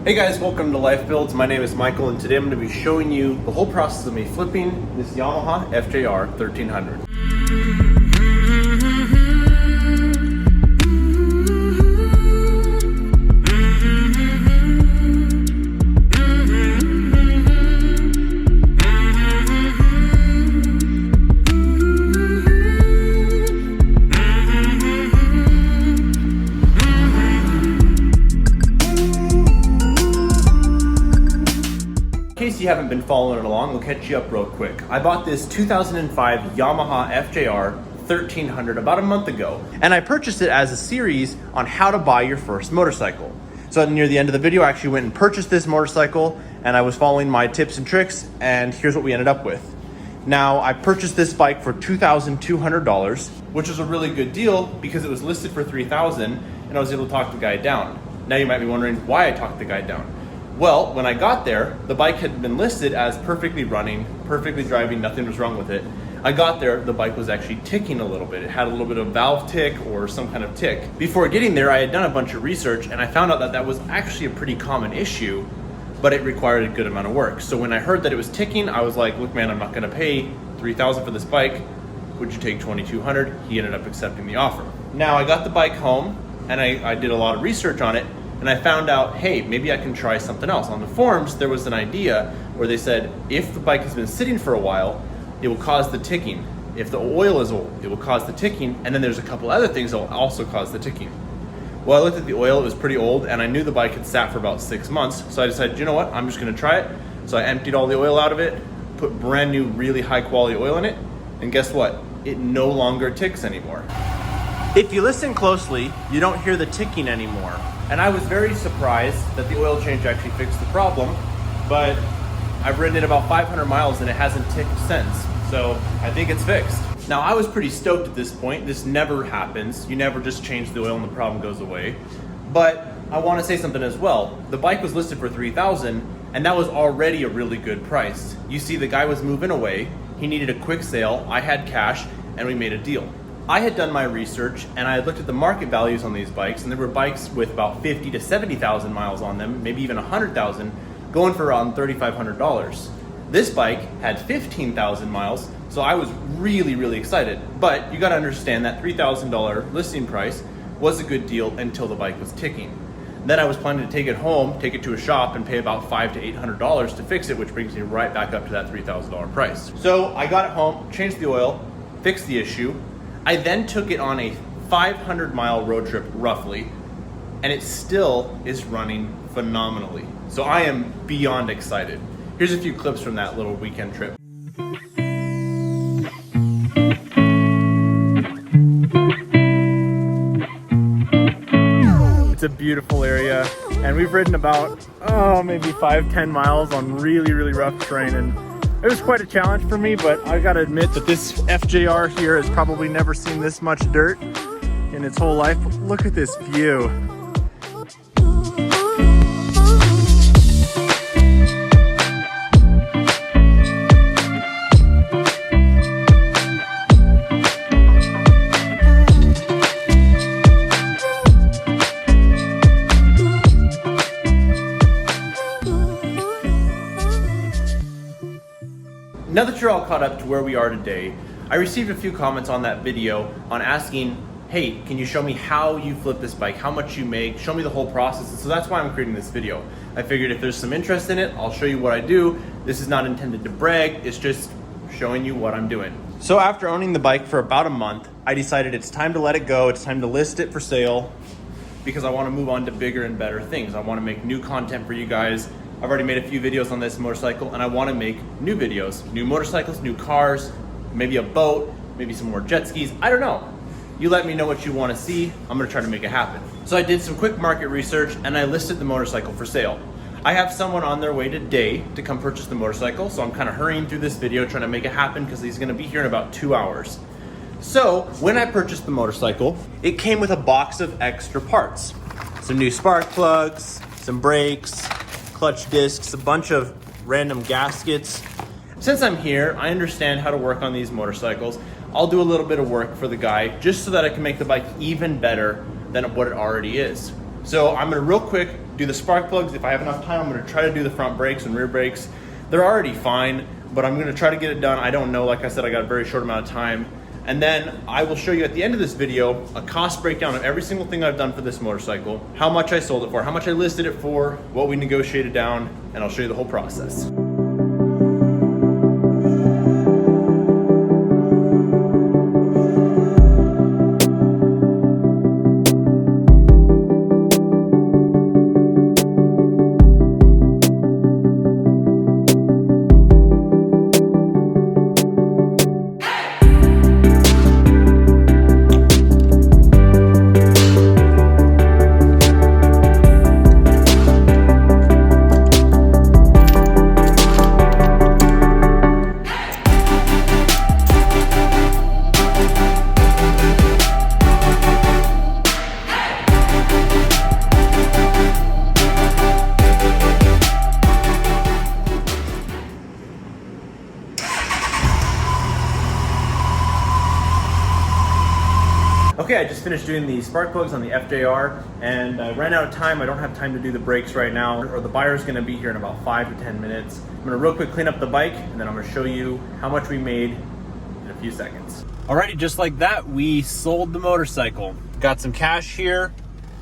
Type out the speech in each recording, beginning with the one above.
Hey guys, welcome to LifeBuilds. My name is Michael and today I'm going to be showing you the whole process of me flipping this Yamaha FJR 1300. In case you haven't been following it along, we'll catch you up real quick. I bought this 2005 Yamaha FJR 1300 about a month ago, and I purchased it as a series on how to buy your first motorcycle. So near the end of the video, I actually went and purchased this motorcycle, and I was following my tips and tricks, and here's what we ended up with. Now, I purchased this bike for $2,200, which was a really good deal because it was listed for $3,000, and I was able to talk the guy down. Now you might be wondering why I talked the guy down. Well, when I got there, the bike had been listed as perfectly running, perfectly driving, nothing was wrong with it. I got there, the bike was actually ticking a little bit. It had a little bit of valve tick or some kind of tick. Before getting there, I had done a bunch of research and I found out that that was actually a pretty common issue, but it required a good amount of work. So when I heard that it was ticking, I was like, look man, I'm not gonna pay $3,000 for this bike. Would you take $2,200? He ended up accepting the offer. Now I got the bike home and I did a lot of research on it. And I found out, hey, maybe I can try something else. On the forums, there was an idea where they said, if the bike has been sitting for a while, it will cause the ticking. If the oil is old, it will cause the ticking. And then there's a couple other things that will also cause the ticking. Well, I looked at the oil, it was pretty old, and I knew the bike had sat for about 6 months. So I decided, you know what, I'm just gonna try it. So I emptied all the oil out of it, put brand new, really high quality oil in it, and guess what? It no longer ticks anymore. If you listen closely, you don't hear the ticking anymore. And I was very surprised that the oil change actually fixed the problem, but I've ridden it about 500 miles and it hasn't ticked since. So I think it's fixed. Now I was pretty stoked at this point. This never happens. You never just change the oil and the problem goes away. But I want to say something as well. The bike was listed for $3,000 and that was already a really good price. You see, the guy was moving away. He needed a quick sale. I had cash and we made a deal. I had done my research and I had looked at the market values on these bikes, and there were bikes with about 50 to 70,000 miles on them, maybe even 100,000, going for around $3,500. This bike had 15,000 miles, so I was really, really excited. But you gotta understand that $3,000 listing price was a good deal until the bike was ticking. Then I was planning to take it home, take it to a shop, and pay about $500 to $800 to fix it, which brings me right back up to that $3,000 price. So I got it home, changed the oil, fixed the issue. I then took it on a 500-mile road trip, roughly, and it still is running phenomenally. So I am beyond excited. Here's a few clips from that little weekend trip. It's a beautiful area, and we've ridden about, maybe 5-10 miles on really, really rough terrain, and it was quite a challenge for me, but I gotta admit that this FJR here has probably never seen this much dirt in its whole life. Look at this view. Now that you're all caught up to where we are today, I received a few comments on that video on asking, hey, can you show me how you flip this bike, how much you make, show me the whole process. And so that's why I'm creating this video. I figured if there's some interest in it, I'll show you what I do. This is not intended to brag, it's just showing you what I'm doing. So after owning the bike for about a month, I decided it's time to let it go, it's time to list it for sale, because I want to move on to bigger and better things. I want to make new content for you guys. I've already made a few videos on this motorcycle and I want to make new videos, new motorcycles, new cars, maybe a boat, maybe some more jet skis. I don't know. You let me know what you want to see. I'm going to try to make it happen. So I did some quick market research and I listed the motorcycle for sale. I have someone on their way today to come purchase the motorcycle, so I'm kind of hurrying through this video trying to make it happen because he's going to be here in about 2 hours. So when I purchased the motorcycle, it came with a box of extra parts. Some new spark plugs, some brakes, clutch discs, a bunch of random gaskets. Since I'm here, I understand how to work on these motorcycles. I'll do a little bit of work for the guy just so that I can make the bike even better than what it already is. So I'm gonna real quick do the spark plugs. If I have enough time, I'm gonna try to do the front brakes and rear brakes. They're already fine, but I'm gonna try to get it done. I don't know, like I said, I got a very short amount of time. And then I will show you at the end of this video a cost breakdown of every single thing I've done for this motorcycle, how much I sold it for, how much I listed it for, what we negotiated down, and I'll show you the whole process. Okay, I just finished doing the spark plugs on the FJR and I ran out of time. I don't have time to do the brakes right now, or the buyer's gonna be here in about 5 to 10 minutes. I'm gonna real quick clean up the bike and then I'm gonna show you how much we made in a few seconds. Alrighty, just like that, we sold the motorcycle. Got some cash here.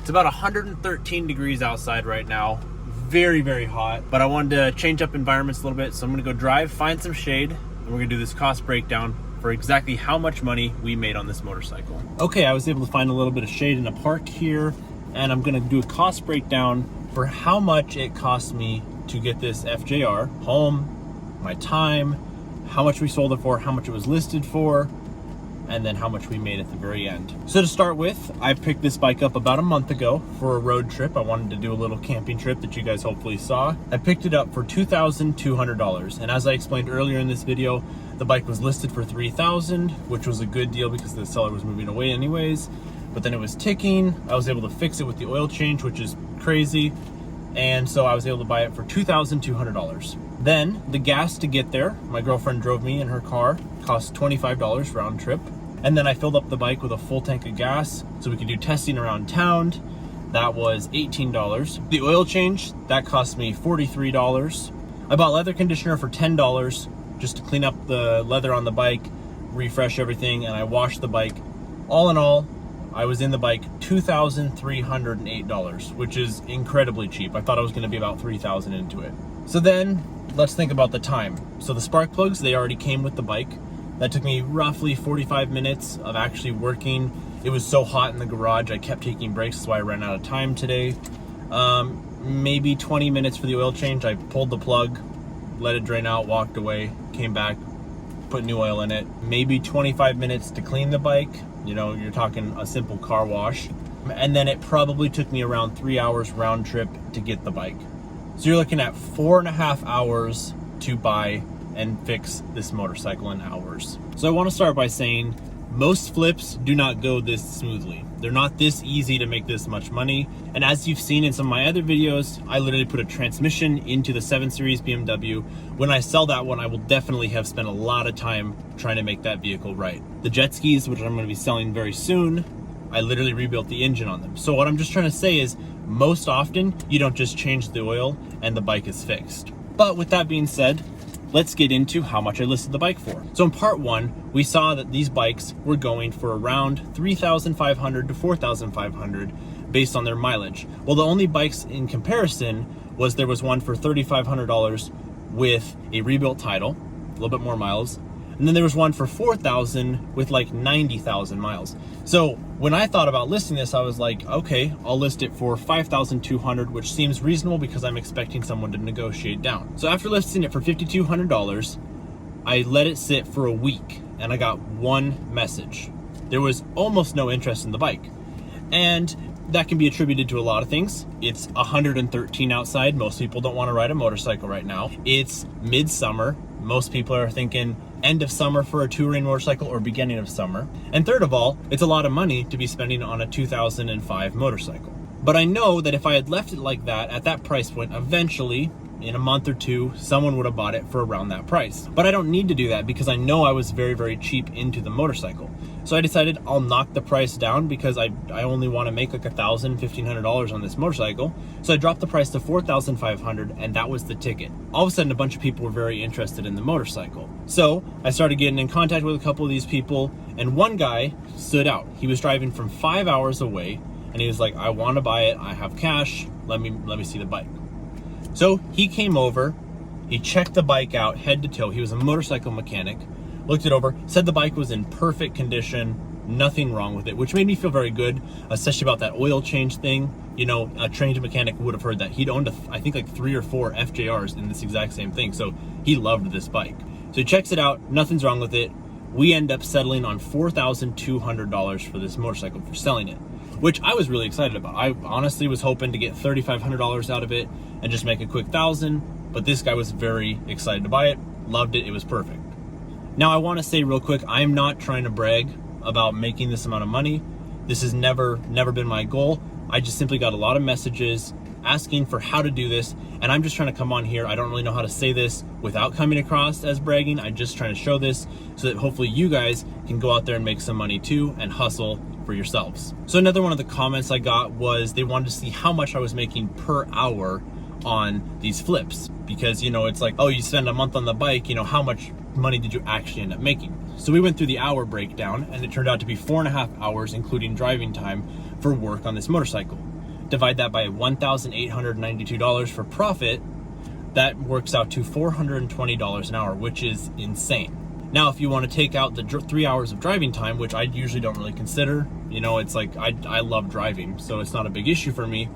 It's about 113 degrees outside right now. Very, very hot, but I wanted to change up environments a little bit, so I'm gonna go drive, find some shade, and we're gonna do this cost breakdown for exactly how much money we made on this motorcycle. Okay, I was able to find a little bit of shade in a park here, and I'm gonna do a cost breakdown for how much it cost me to get this FJR home, my time, how much we sold it for, how much it was listed for, and then how much we made at the very end. So to start with, I picked this bike up about a month ago for a road trip. I wanted to do a little camping trip that you guys hopefully saw. I picked it up for $2,200. And as I explained earlier in this video, the bike was listed for $3,000, which was a good deal because the seller was moving away anyways. But then it was ticking. I was able to fix it with the oil change, which is crazy. And so I was able to buy it for $2,200. Then the gas to get there, my girlfriend drove me in her car, cost $25 round trip. And then I filled up the bike with a full tank of gas so we could do testing around town. That was $18. The oil change, that cost me $43. I bought leather conditioner for $10 just to clean up the leather on the bike, refresh everything, and I washed the bike. All in all, I was in the bike $2,308, which is incredibly cheap. I thought I was gonna be about $3,000 into it. So then let's think about the time. So the spark plugs, they already came with the bike. That took me roughly 45 minutes of actually working. It was so hot in the garage, I kept taking breaks, that's why I ran out of time today. Maybe 20 minutes for the oil change. I pulled the plug, let it drain out, walked away, came back, put new oil in it. Maybe 25 minutes to clean the bike. You know, you're talking a simple car wash. And then it probably took me around 3 hours round trip to get the bike. So you're looking at 4.5 hours to buy and fix this motorcycle in hours. So I want to start by saying most flips do not go this smoothly. They're not this easy to make this much money. And as you've seen in some of my other videos, I literally put a transmission into the 7 Series BMW. When I sell that one, I will definitely have spent a lot of time trying to make that vehicle right. The jet skis, which I'm going to be selling very soon, I literally rebuilt the engine on them. So what I'm just trying to say is most often you don't just change the oil and the bike is fixed. But with that being said, let's get into how much I listed the bike for. So in part one, we saw that these bikes were going for around $3,500 to $4,500 based on their mileage. Well, the only bikes in comparison was there was one for $3,500 with a rebuilt title, a little bit more miles. And then there was one for $4,000 with like 90,000 miles. So when I thought about listing this, I was like, okay, I'll list it for $5,200, which seems reasonable because I'm expecting someone to negotiate down. So after listing it for $5,200, I let it sit for a week and I got one message. There was almost no interest in the bike. And that can be attributed to a lot of things. It's 113 outside. Most people don't want to ride a motorcycle right now. It's midsummer. Most people are thinking end of summer for a touring motorcycle or beginning of summer. And third of all, it's a lot of money to be spending on a 2005 motorcycle. But I know that if I had left it like that at that price point, eventually in a month or two, someone would have bought it for around that price. But I don't need to do that because I know I was very, very cheap into the motorcycle. So I decided I'll knock the price down because I only want to make like $1,000, $1,500 on this motorcycle. So I dropped the price to $4,500, and that was the ticket. All of a sudden, a bunch of people were very interested in the motorcycle. So I started getting in contact with a couple of these people, and one guy stood out. He was driving from 5 hours away, and he was like, I want to buy it. I have cash. Let me see the bike. So he came over, he checked the bike out head to toe. He was a motorcycle mechanic. Looked it over, said the bike was in perfect condition, nothing wrong with it, which made me feel very good, especially about that oil change thing. You know, a trained mechanic would have heard that. He'd owned, I think, like 3 or 4 FJRs in this exact same thing, so he loved this bike. So he checks it out, nothing's wrong with it. We end up settling on $4,200 for this motorcycle for selling it, which I was really excited about. I honestly was hoping to get $3,500 out of it and just make a quick $1,000, but this guy was very excited to buy it, loved it, it was perfect. Now, I want to say real quick, I'm not trying to brag about making this amount of money. This has never been my goal. I just simply got a lot of messages asking for how to do this, and I'm just trying to come on here. I don't really know how to say this without coming across as bragging. I'm just trying to show this so that hopefully you guys can go out there and make some money too and hustle for yourselves. So another one of the comments I got was they wanted to see how much I was making per hour on these flips, because, you know, it's like, oh, you spend a month on the bike, you know, how much money did you actually end up making? So we went through the hour breakdown, and it turned out to be 4.5 hours, including driving time, for work on this motorcycle. Divide that by $1,892 for profit, that works out to $420 an hour, which is insane. Now, if you want to take out the 3 hours of driving time, which I usually don't really consider, you know, it's like I love driving, so it's not a big issue for me.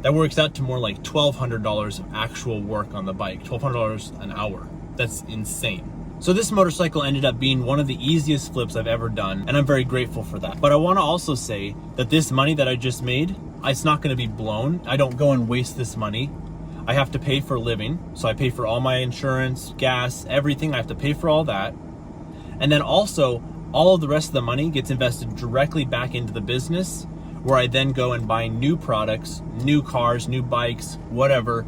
That works out to more like $1,200 of actual work on the bike, $1,200 an hour. That's insane. So this motorcycle ended up being one of the easiest flips I've ever done, and I'm very grateful for that. But I want to also say that this money that I just made, it's not going to be blown. I don't go and waste this money. I have to pay for a living, so I pay for all my insurance, gas, everything. I have to pay for all that. And then also, all of the rest of the money gets invested directly back into the business, where I then go and buy new products, new cars, new bikes, whatever,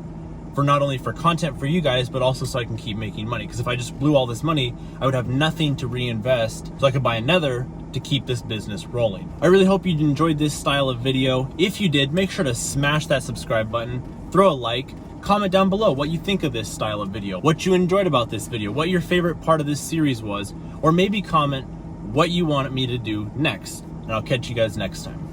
for not only for content for you guys, but also so I can keep making money. Because if I just blew all this money, I would have nothing to reinvest, so I could buy another to keep this business rolling. I really hope you enjoyed this style of video. If you did, make sure to smash that subscribe button, throw a like, comment down below what you think of this style of video, what you enjoyed about this video, what your favorite part of this series was, or maybe comment what you want me to do next, and I'll catch you guys next time.